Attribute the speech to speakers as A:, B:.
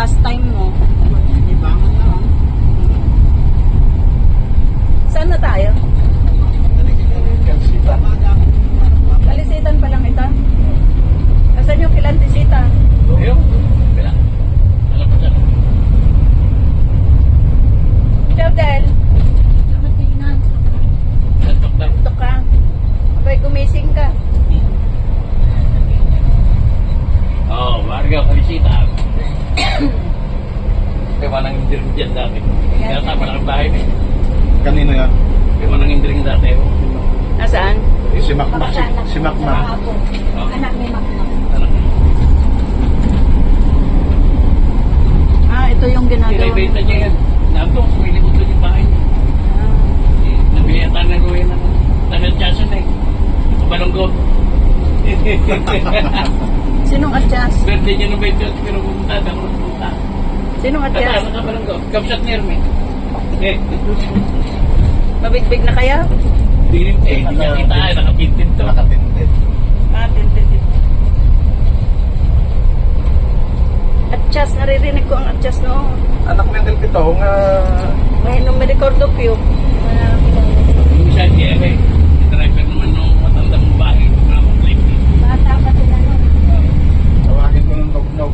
A: pastime mo.
B: Ibangan na lang.
A: Saan na tayo? Kalisitan pa lang ito. Asan yung kilantisita?
C: Ayun. Wala. Alam ko dyan.
A: Ikaw, Del.
C: Lantok daw.
A: Ito ka. Abay, gumising ka.
C: Oo, Marga, kalisita. Kaya manang indring dyan dati. Kaya tama lang ang bahay na yun.
B: Kanino yan?
C: Kaya manang indring dati.
A: Nasaan?
B: Si Makmak. Si Makmak.
D: Anak ni Makmak.
C: Anak niya.
A: Ah, ito yung ginagawa.
C: Kinaibenta niya yan. Nandun, sumilipot doon yung bahay niya. Nabili ang tangan ko yun. Tangan Jason eh. Kabalonggo.
A: Sinong adjust?
C: Birthday niya nung 28, pero pumunta. Damo na pumunta.
A: Sinong
C: Tata,
A: adjust?
C: sa Kabalonggo. Kapsat ni Ermi.
A: Mabigbig na kaya?
C: Hindi niya kita. Nakapintin to.
B: Nakatintin.
A: Ah, tintin. Adjust, naririnig ko ang adjust no.
B: Anak ng Delpito nga
A: May record of you.
C: Yung isa niya eh. Driver naman nung matanda mong bahay. Mga life.
D: Bata pa sila nun.
B: tawagin ko ng nog-nog.